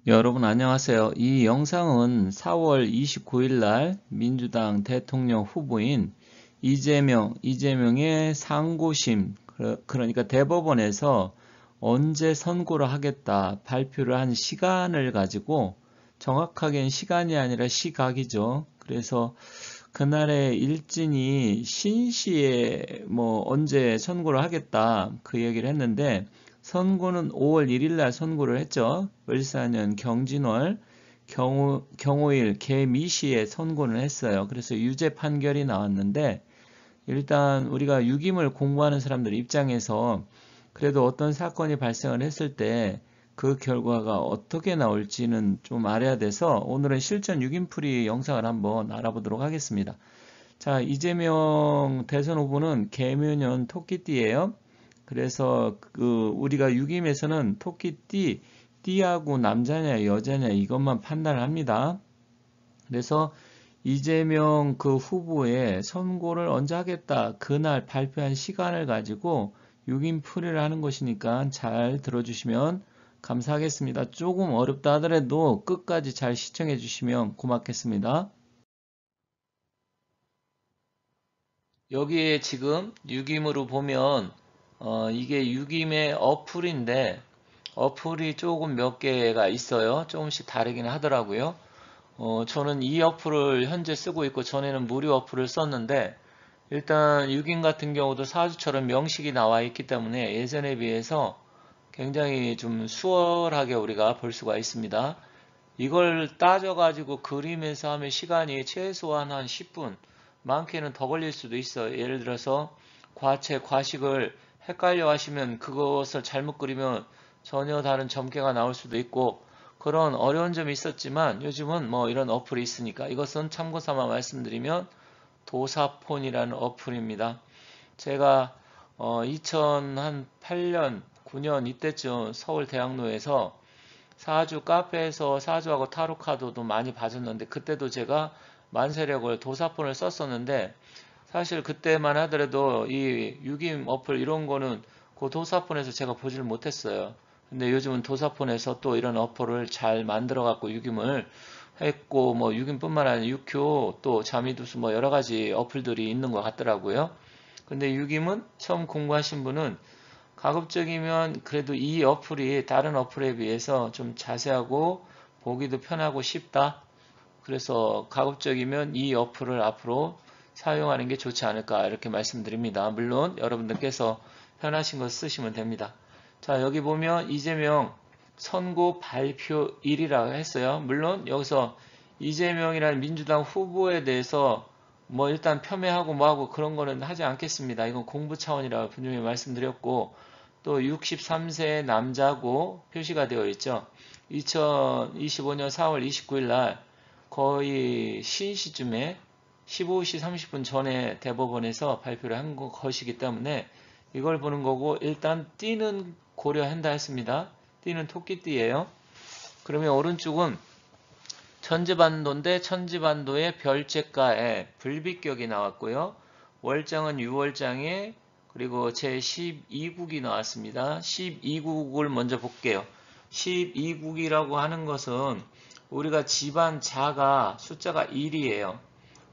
여러분 안녕하세요. 이 영상은 4월 29일 날 민주당 대통령 후보인 이재명의 상고심, 그러니까 대법원에서 언제 선고를 하겠다 발표를 한 시간을 가지고, 정확하게는 시간이 아니라 시각이죠. 그래서 그날의 일진이 신시에 언제 선고를 하겠다 그 얘기를 했는데, 선고는 5월 1일 날 선고를 했죠. 을사년 경진월 경호일 개미시에 선고를 했어요. 그래서 유죄 판결이 나왔는데, 일단 우리가 유김을 공부하는 사람들 입장에서 그래도 어떤 사건이 발생을 했을 때 그 결과가 어떻게 나올지는 좀 알아야 돼서, 오늘은 실전 유김풀이 영상을 한번 알아보도록 하겠습니다. 자, 이재명 대선 후보는 개묘년 토끼띠예요. 그래서 우리가 유김에서는 토끼띠, 띠하고 남자냐 여자냐 이것만 판단을 합니다. 그래서 이재명 그 후보의 선고를 언제 하겠다 그날 발표한 시간을 가지고 유김풀이를 하는 것이니까 잘 들어주시면 감사하겠습니다. 조금 어렵다 하더라도 끝까지 잘 시청해 주시면 고맙겠습니다. 여기에 지금 유김으로 보면 이게 유김의 어플인데, 어플이 조금 몇 개가 있어요. 조금씩 다르긴 하더라고요. 저는 이 어플을 현재 쓰고 있고, 전에는 무료 어플을 썼는데, 일단 유김 같은 경우도 사주처럼 명식이 나와 있기 때문에 예전에 비해서 굉장히 좀 수월하게 우리가 볼 수가 있습니다. 이걸 따져가지고 그림에서 하면 시간이 최소한 한 10분, 많게는 더 걸릴 수도 있어요. 예를 들어서 과체, 과식을 헷갈려 하시면, 그것을 잘못 그리면 전혀 다른 점괘가 나올 수도 있고, 그런 어려운 점이 있었지만 요즘은 이런 어플이 있으니까, 이것은 참고 삼아 말씀드리면 도사폰이라는 어플입니다. 제가 2008년, 9년 이때쯤 서울 대학로에서 사주 카페에서 사주하고 타로 카드도 많이 봐줬는데, 그때도 제가 만세력을 도사폰을 썼었는데, 사실 그때만 하더라도 이 유김 어플 이런 거는 그 도사폰에서 제가 보지를 못했어요. 근데 요즘은 도사폰에서 또 이런 어플을 잘 만들어 갖고 유김을 했고, 유김뿐만 아니라 유큐 또 자미두수 여러 가지 어플들이 있는 것 같더라고요. 근데 유김은 처음 공부하신 분은 가급적이면 그래도 이 어플이 다른 어플에 비해서 좀 자세하고 보기도 편하고 쉽다. 그래서 가급적이면 이 어플을 앞으로 사용하는 게 좋지 않을까 이렇게 말씀드립니다. 물론 여러분들께서 편하신 거 쓰시면 됩니다. 자, 여기 보면 이재명 선고 발표일이라고 했어요. 물론 여기서 이재명이라는 민주당 후보에 대해서 일단 폄훼하고 뭐하고 그런 거는 하지 않겠습니다. 이건 공부 차원이라고 분명히 말씀드렸고, 또 63세 남자고 표시가 되어 있죠. 2025년 4월 29일 날 거의 신시쯤에 15시 30분 전에 대법원에서 발표를 한 것이기 때문에 이걸 보는 거고, 일단 띠는 고려한다 했습니다. 띠는 토끼띠예요. 그러면 오른쪽은 천지반도인데, 천지반도의 별제가에 불비격이 나왔고요. 월장은 유월장에, 그리고 제12국이 나왔습니다. 12국을 먼저 볼게요. 12국이라고 하는 것은 우리가 집안자가 숫자가 1이에요.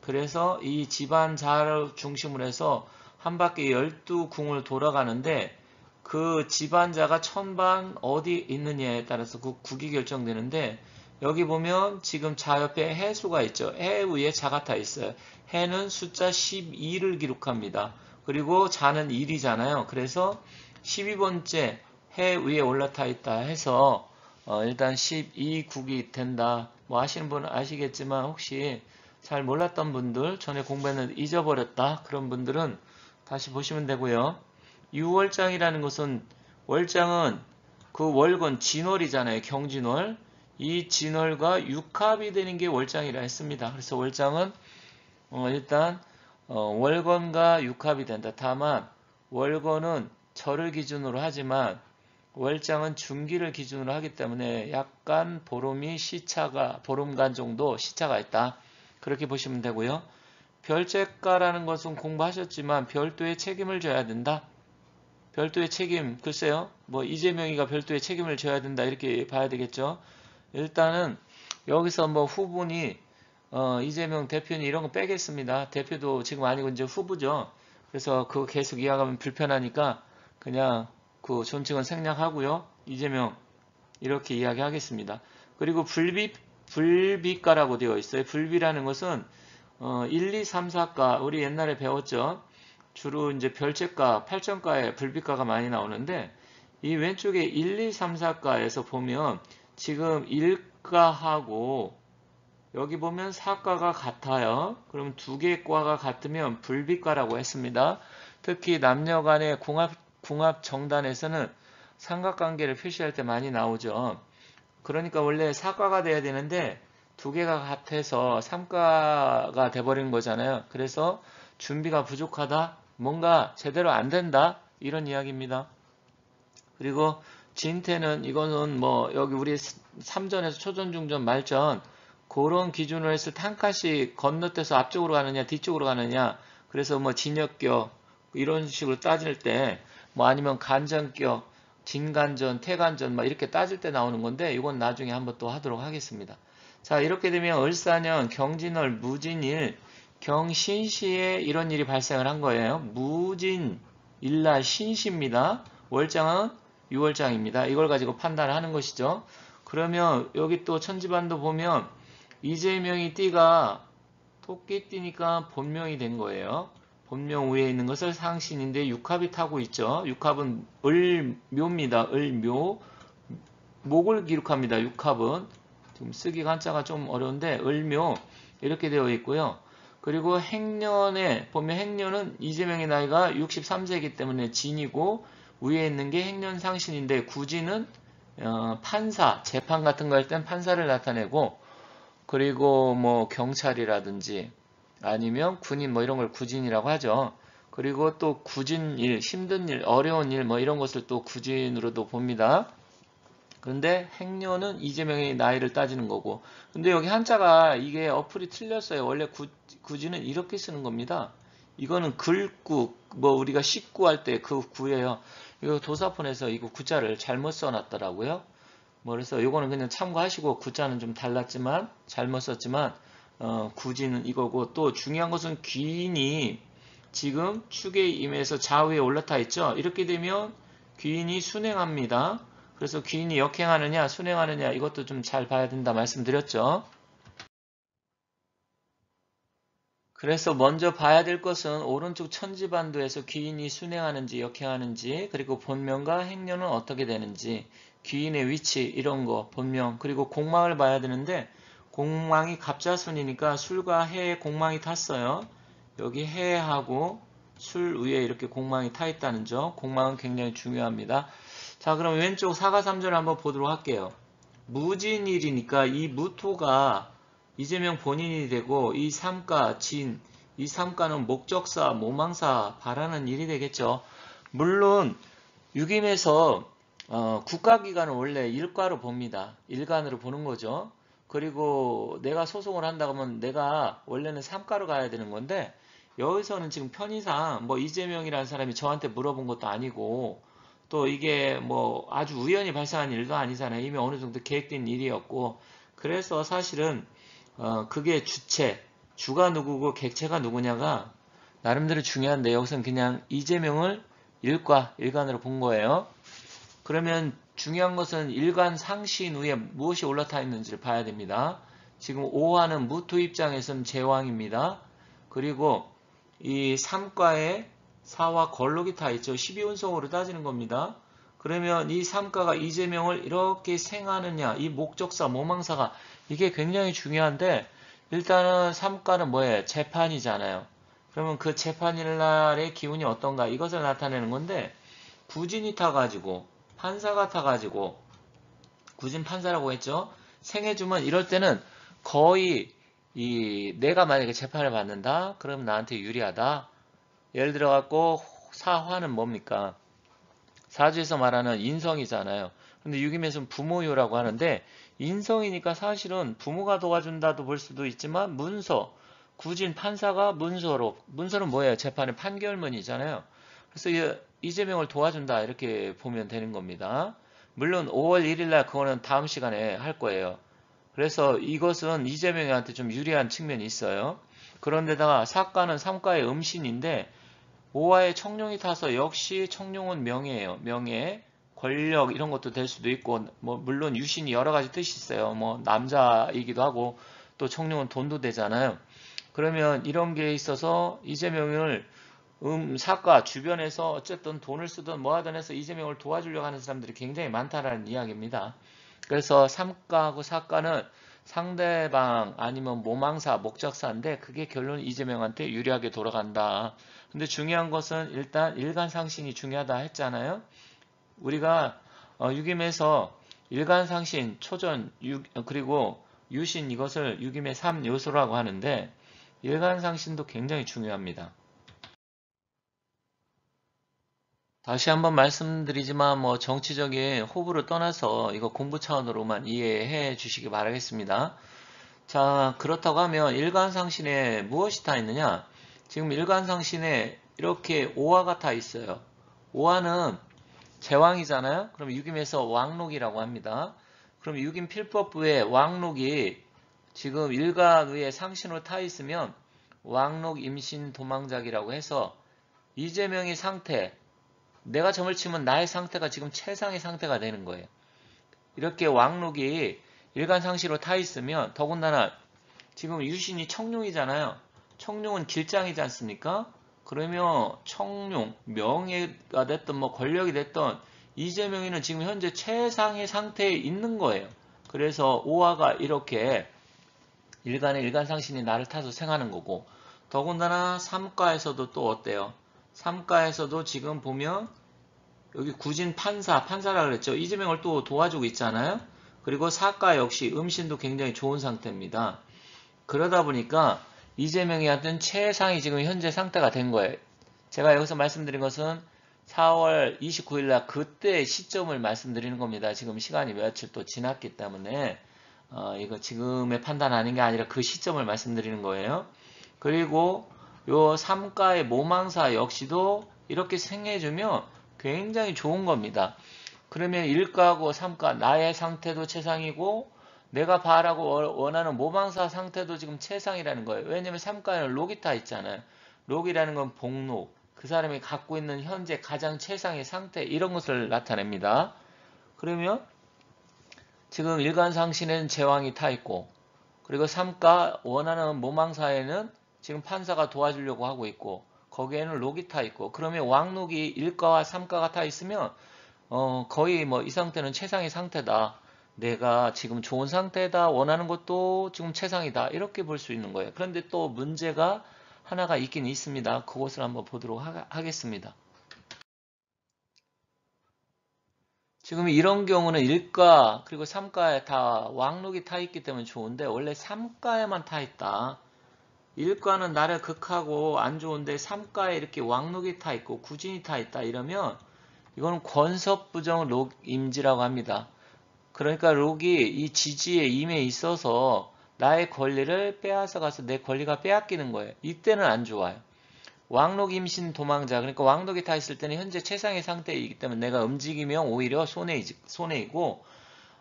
그래서 이 집안자를 중심으로 해서 한 바퀴 12궁을 돌아가는데, 그 집안자가 천반 어디 있느냐에 따라서 그 국이 결정되는데, 여기 보면 지금 자 옆에 해수가 있죠. 해 위에 자가 타 있어요. 해는 숫자 12를 기록합니다. 그리고 자는 1이잖아요. 그래서 12번째 해 위에 올라타 있다 해서 일단 12국이 된다. 아시는 분은 아시겠지만, 혹시 잘 몰랐던 분들, 전에 공부했는데 잊어버렸다, 그런 분들은 다시 보시면 되고요. 유월장이라는 것은, 월장은 그 월건 진월이잖아요. 경진월. 이 진월과 육합이 되는 게 월장이라 했습니다. 그래서 월장은 일단 월건과 육합이 된다. 다만 월건은 절을 기준으로 하지만 월장은 중기를 기준으로 하기 때문에 약간 보름간 정도 시차가 있다. 그렇게 보시면 되고요. 별제가라는 것은 공부하셨지만 별도의 책임을 져야 된다. 별도의 책임, 글쎄요. 이재명이가 별도의 책임을 져야 된다 이렇게 봐야 되겠죠. 일단은 여기서 뭐 후보니 이재명 대표니 이런 거 빼겠습니다. 대표도 지금 아니고 이제 후보죠. 그래서 그거 계속 이야기하면 불편하니까 그냥 그 존칭은 생략하고요. 이재명 이렇게 이야기하겠습니다. 그리고 불비가라고 되어 있어요. 불비라는 것은 1, 2, 3, 4가 우리 옛날에 배웠죠. 주로 이제 별채가, 팔정가에 불비가가 많이 나오는데 이 왼쪽에 1, 2, 3, 4가에서 보면 지금 1가하고 여기 보면 4가가 같아요. 그럼 두 개의 과가 같으면 불비가라고 했습니다. 특히 남녀 간의 궁합 정단에서는 삼각관계를 표시할 때 많이 나오죠. 그러니까 원래 4가가 돼야 되는데 두 개가 같아서 3가가 돼버린 거잖아요. 그래서 준비가 부족하다, 뭔가 제대로 안 된다, 이런 이야기입니다. 그리고 진태는 이거는 뭐 여기 우리 3전에서 초전, 중전, 말전 그런 기준으로 해서 한 칸씩 건너뛰어서 앞쪽으로 가느냐 뒤쪽으로 가느냐, 그래서 뭐 진역격 이런 식으로 따질 때 뭐 아니면 간전격, 진간전, 태간전 막 이렇게 따질 때 나오는 건데 이건 나중에 한번 또 하도록 하겠습니다. 자, 이렇게 되면 을사년 경진월 무진일 경신시에 이런 일이 발생을 한 거예요. 무진 일날 신시입니다. 월장은 6월장입니다. 이걸 가지고 판단을 하는 것이죠. 그러면 여기 또 천지반도 보면 이재명이 띠가 토끼띠니까 본명이 된 거예요. 본명 위에 있는 것을 상신인데 육합이 타고 있죠. 육합은 을묘입니다. 을묘. 목을 기록합니다. 육합은. 지금 쓰기가 한자가 좀 어려운데 을묘 이렇게 되어 있고요. 그리고 행년에 보면 행년은 이재명의 나이가 63세이기 때문에 진이고 위에 있는 게 행년 상신인데 구진은 판사, 재판 같은 거 할 땐 판사를 나타내고, 그리고 뭐 경찰이라든지 아니면 군인 뭐 이런 걸 구진이라고 하죠. 그리고 또 구진일, 힘든 일, 어려운 일 뭐 이런 것을 또 구진으로도 봅니다. 그런데 행년은 이재명의 나이를 따지는 거고, 근데 여기 한자가 이게 어플이 틀렸어요. 원래 구진은 이렇게 쓰는 겁니다. 이거는 글구, 뭐 우리가 식구 할 때 그 구예요. 이거 도사폰에서 이거 구자를 잘못 써놨더라고요. 뭐 그래서 이거는 그냥 참고하시고, 구자는 좀 달랐지만 잘못 썼지만 구지는 이거고, 또 중요한 것은 귀인이 지금 축의 임에서 좌우에 올라타 있죠. 이렇게 되면 귀인이 순행합니다. 그래서 귀인이 역행하느냐 순행하느냐 이것도 좀 잘 봐야 된다 말씀드렸죠. 그래서 먼저 봐야 될 것은 오른쪽 천지반도에서 귀인이 순행하는지 역행하는지, 그리고 본명과 행년은 어떻게 되는지, 귀인의 위치 이런 거 본명, 그리고 공망을 봐야 되는데 공망이 갑자순이니까 술과 해에 공망이 탔어요. 여기 해하고 술 위에 이렇게 공망이 타 있다는 점, 공망은 굉장히 중요합니다. 자, 그럼 왼쪽 사가삼절을 한번 보도록 할게요. 무진일이니까 이 무토가 이재명 본인이 되고, 이 삼가, 진, 이 삼가는 목적사, 모망사, 바라는 일이 되겠죠. 물론 유김에서 국가기관은 원래 일과로 봅니다. 일간으로 보는 거죠. 그리고 내가 소송을 한다고 하면 내가 원래는 삼가로 가야 되는 건데, 여기서는 지금 편의상 뭐 이재명이라는 사람이 저한테 물어본 것도 아니고, 또 이게 뭐 아주 우연히 발생한 일도 아니잖아요. 이미 어느 정도 계획된 일이었고, 그래서 사실은 그게 주가 누구고 객체가 누구냐가 나름대로 중요한데, 여기서는 그냥 이재명을 일간으로 본 거예요. 그러면 중요한 것은 일간 상신 위에 무엇이 올라타 있는지를 봐야 됩니다. 지금 오화는 무토 입장에서는 제왕입니다. 그리고 이 삼가에 사와 걸록이 타 있죠. 12운성으로 따지는 겁니다. 그러면 이 삼가가 이재명을 이렇게 생하느냐, 이 목적사, 모망사가 이게 굉장히 중요한데, 일단은 삼가는 뭐예요? 재판이잖아요. 그러면 그 재판일날의 기운이 어떤가, 이것을 나타내는 건데, 구진이 타가지고 판사가 타가지고, 구진 판사라고 했죠. 생해주면 이럴 때는 거의 내가 만약에 재판을 받는다 그럼 나한테 유리하다. 예를 들어 갖고 사화는 뭡니까? 사주에서 말하는 인성이잖아요. 근데 유김에서는 부모요라고 하는데, 인성이니까 사실은 부모가 도와준다도 볼 수도 있지만, 문서, 구진 판사가 문서는 뭐예요? 재판의 판결문이잖아요. 그래서 이재명을 도와준다 이렇게 보면 되는 겁니다. 물론 5월 1일 날 그거는 다음 시간에 할 거예요. 그래서 이것은 이재명한테 좀 유리한 측면이 있어요. 그런데다가 사과는 삼과의 음신인데 오화에 청룡이 타서 역시 청룡은 명예예요. 명예, 권력 이런 것도 될 수도 있고 뭐 물론 유신이 여러 가지 뜻이 있어요. 뭐 남자이기도 하고 또 청룡은 돈도 되잖아요. 그러면 이런 게 있어서 이재명을 사과 주변에서 어쨌든 돈을 쓰든 뭐 하든 해서 이재명을 도와주려고 하는 사람들이 굉장히 많다라는 이야기입니다. 그래서 삼가하고 사과는 상대방 아니면 모망사, 목적사인데 그게 결론 이재명한테 유리하게 돌아간다. 근데 중요한 것은 일단 일간상신이 중요하다 했잖아요. 우리가 유김에서 일간상신, 초전, 그리고 유신 이것을 유김의 3요소라고 하는데 일간상신도 굉장히 중요합니다. 다시 한번 말씀드리지만 뭐 정치적인 호불호를 떠나서 이거 공부 차원으로만 이해해 주시기 바라겠습니다. 자, 그렇다고 하면 일간상신에 무엇이 다 있느냐? 지금 일간상신에 이렇게 오화가 다 있어요. 오화는 제왕이잖아요. 그럼 유김에서 왕록이라고 합니다. 그럼 유김 필법부에 왕록이 지금 일간의의 상신으로 타 있으면 왕록 임신 도망작이라고 해서 이재명의 상태, 내가 점을 치면 나의 상태가 지금 최상의 상태가 되는 거예요. 이렇게 왕록이 일간상시로 타 있으면 더군다나 지금 유신이 청룡이잖아요. 청룡은 길장이지 않습니까? 그러면 청룡, 명예가 됐든 뭐 권력이 됐든 이재명이는 지금 현재 최상의 상태에 있는 거예요. 그래서 오화가 이렇게 일간상신이 나를 타서 생하는 거고 더군다나 삼가에서도 또 어때요? 삼가에서도 지금 보면 여기 구진 판사라 그랬죠. 이재명을 또 도와주고 있잖아요. 그리고 사가 역시 음신도 굉장히 좋은 상태입니다. 그러다 보니까 이재명이한테는 최상이 지금 현재 상태가 된 거예요. 제가 여기서 말씀드린 것은 4월 29일 날 그때의 시점을 말씀드리는 겁니다. 지금 시간이 며칠 또 지났기 때문에 이거 지금의 판단 아닌 게 아니라 그 시점을 말씀드리는 거예요. 그리고 요 삼가의 모망사 역시도 이렇게 생해주면 굉장히 좋은 겁니다. 그러면 1가하고 3가 나의 상태도 최상이고 내가 바라고 원하는 모망사 상태도 지금 최상이라는 거예요. 왜냐면 3가에는 록이 타 있잖아요. 록이라는 건 복록, 그 사람이 갖고 있는 현재 가장 최상의 상태 이런 것을 나타냅니다. 그러면 지금 일간상신에는 제왕이 타 있고 그리고 3가 원하는 모망사에는 지금 판사가 도와주려고 하고 있고 거기에는 록이 타 있고 그러면 왕록이 1가와 3가가 타 있으면 거의 뭐 이 상태는 최상의 상태다. 내가 지금 좋은 상태다. 원하는 것도 지금 최상이다. 이렇게 볼 수 있는 거예요. 그런데 또 문제가 하나가 있긴 있습니다. 그것을 한번 보도록 하겠습니다. 지금 이런 경우는 1가 그리고 3가에 다 왕록이 타 있기 때문에 좋은데 원래 3가에만 타 있다. 1가는 나를 극하고 안 좋은데 3가에 이렇게 왕록이 타 있고 구진이 타 있다 이러면 이거는 권섭부정 록임지라고 합니다. 그러니까 록이 이 지지의 임에 있어서 나의 권리를 빼앗아 가서 내 권리가 빼앗기는 거예요. 이때는 안 좋아요. 왕록 임신 도망자 그러니까 왕록이 타 있을 때는 현재 최상의 상태이기 때문에 내가 움직이면 오히려 손해이고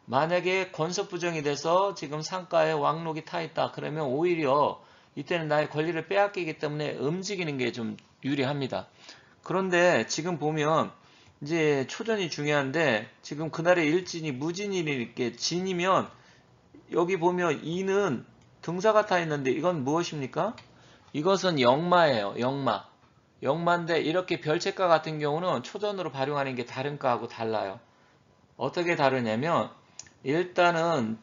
만약에 권섭부정이 돼서 지금 상가에 왕록이 타 있다 그러면 오히려 이때는 나의 권리를 빼앗기기 때문에 움직이는 게 좀 유리합니다. 그런데 지금 보면 이제 초전이 중요한데 지금 그날의 일진이 무진일이 이렇게 진이면 여기 보면 이는 등사가 타 있는데 이건 무엇입니까? 이것은 역마예요. 역마. 역마인데 이렇게 별책가 같은 경우는 초전으로 발용하는 게 다른 가하고 달라요. 어떻게 다르냐면 일단은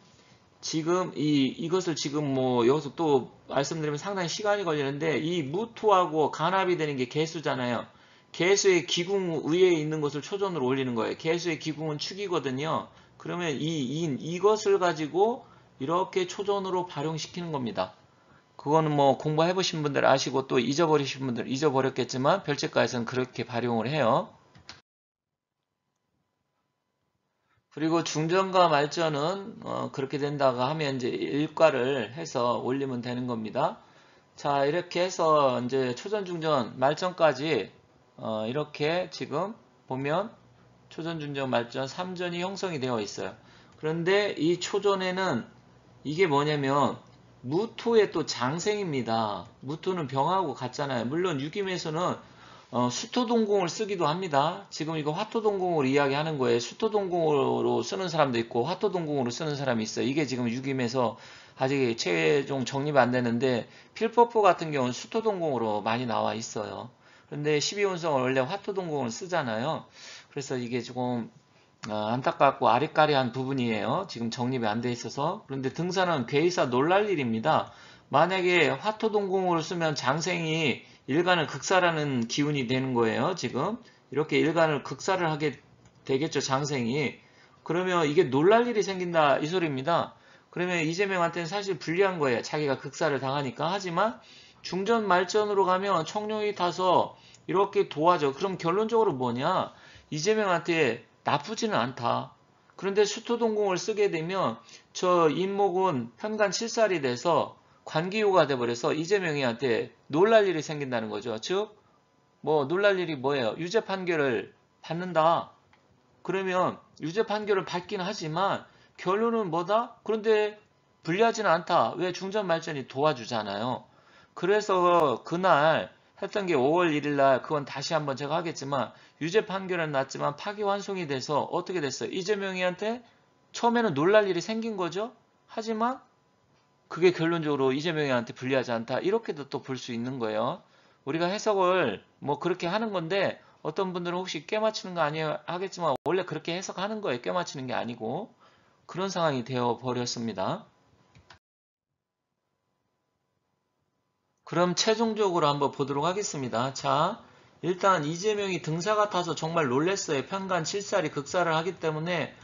지금 이것을 지금 뭐 여기서 또 말씀드리면 상당히 시간이 걸리는데 이 무토하고 간합이 되는 게 개수잖아요. 개수의 기궁 위에 있는 것을 초전으로 올리는 거예요. 개수의 기궁은 축이거든요. 그러면 이것을 가지고 이렇게 초전으로 발용시키는 겁니다. 그거는 뭐 공부해 보신 분들 아시고 또 잊어버리신 분들 잊어버렸겠지만 별책가에서는 그렇게 발용을 해요. 그리고 중전과 말전은 그렇게 된다고 하면 이제 일과를 해서 올리면 되는 겁니다. 자, 이렇게 해서 이제 초전, 중전, 말전까지 이렇게 지금 보면 초전, 중전, 말전 3전이 형성이 되어 있어요. 그런데 이 초전에는 이게 뭐냐면 무토의 또 장생입니다. 무토는 병하고 같잖아요. 물론 유김에서는 수토동공을 쓰기도 합니다. 지금 이거 화토동공으로 이야기하는 거예요. 수토동공으로 쓰는 사람도 있고 화토동공으로 쓰는 사람이 있어요. 이게 지금 유김에서 아직 최종 정립이 안 되는데 필법포 같은 경우는 수토동공으로 많이 나와 있어요. 근데 12운성을 원래 화토동공을 쓰잖아요. 그래서 이게 조금 안타깝고 아리까리한 부분이에요. 지금 정립이 안 돼 있어서. 그런데 등산은 괴이사 놀랄 일입니다. 만약에 화토동공으로 쓰면 장생이 일간을 극사라는 기운이 되는 거예요. 지금 이렇게 일간을 극사를 하게 되겠죠. 장생이. 그러면 이게 놀랄 일이 생긴다 이 소리입니다. 그러면 이재명한테는 사실 불리한 거예요. 자기가 극사를 당하니까. 하지만 중전 말전으로 가면 청룡이 타서 이렇게 도와줘. 그럼 결론적으로 뭐냐? 이재명한테 나쁘지는 않다. 그런데 수토동공을 쓰게 되면 저 인목은 현관 7살이 돼서 관기호가 돼버려서 이재명이한테 놀랄 일이 생긴다는 거죠. 즉, 뭐 놀랄 일이 뭐예요? 유죄 판결을 받는다. 그러면 유죄 판결을 받긴 하지만 결론은 뭐다? 그런데 불리하지는 않다. 왜? 중전말전이 도와주잖아요. 그래서 그날 했던 게 5월 1일 날 그건 다시 한번 제가 하겠지만 유죄 판결은 났지만 파기환송이 돼서 어떻게 됐어요? 이재명이한테 처음에는 놀랄 일이 생긴 거죠. 하지만 그게 결론적으로 이재명이한테 불리하지 않다. 이렇게도 또 볼 수 있는 거예요. 우리가 해석을 뭐 그렇게 하는 건데 어떤 분들은 혹시 꿰맞추는 거 아니에요 하겠지만 원래 그렇게 해석하는 거예요. 꿰맞추는 게 아니고 그런 상황이 되어 버렸습니다. 그럼 최종적으로 한번 보도록 하겠습니다. 자, 일단 이재명이 등사 같아서 정말 놀랬어요. 편간 7살이 극사를 하기 때문에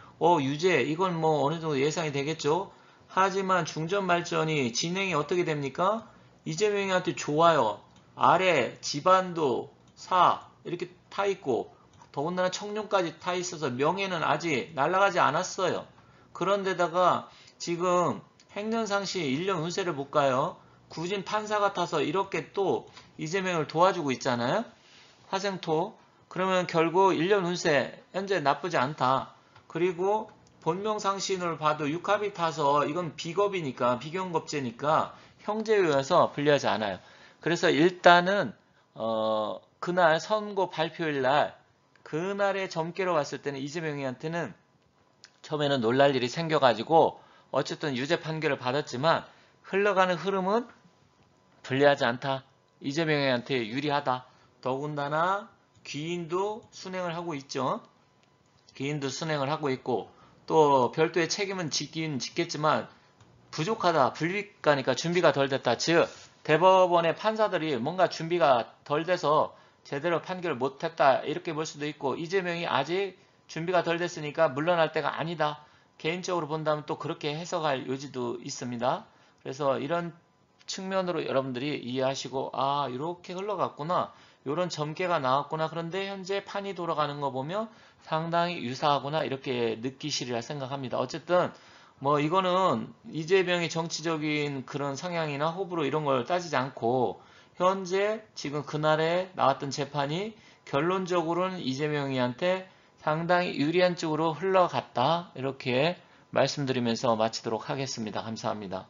유죄 이건 뭐 어느 정도 예상이 되겠죠. 하지만 중전 발전이 진행이 어떻게 됩니까? 이재명한테 좋아요. 아래 집안도 사 이렇게 타 있고 더군다나 청룡까지 타 있어서 명예는 아직 날아가지 않았어요. 그런데다가 지금 행년상시 1년 운세를 볼까요? 구진 판사 같아서 이렇게 또 이재명을 도와주고 있잖아요. 화생토. 그러면 결국 1년 운세 현재 나쁘지 않다. 그리고 본명상신을 봐도 육합이 타서 이건 비겁이니까 비경겁제니까 형제에 의해서 불리하지 않아요. 그래서 일단은 그날 선고 발표일 날 그날의 점괘로 봤을 때는 이재명이한테는 처음에는 놀랄 일이 생겨가지고 어쨌든 유죄 판결을 받았지만 흘러가는 흐름은 불리하지 않다. 이재명한테 유리하다. 더군다나 귀인도 순행을 하고 있죠. 귀인도 순행을 하고 있고 또 별도의 책임은 지긴 짓겠지만 부족하다. 불리가니까 준비가 덜 됐다. 즉 대법원의 판사들이 뭔가 준비가 덜 돼서 제대로 판결을 못했다. 이렇게 볼 수도 있고 이재명이 아직 준비가 덜 됐으니까 물러날 때가 아니다. 개인적으로 본다면 또 그렇게 해석할 여지도 있습니다. 그래서 이런 측면으로 여러분들이 이해하시고 이렇게 흘러갔구나. 이런 점괘가 나왔구나. 그런데 현재 판이 돌아가는 거 보면 상당히 유사하구나. 이렇게 느끼시리라 생각합니다. 어쨌든 뭐 이거는 이재명의 정치적인 그런 성향이나 호불호 이런 걸 따지지 않고 현재 지금 그날에 나왔던 재판이 결론적으로는 이재명이한테 상당히 유리한 쪽으로 흘러갔다. 이렇게 말씀드리면서 마치도록 하겠습니다. 감사합니다.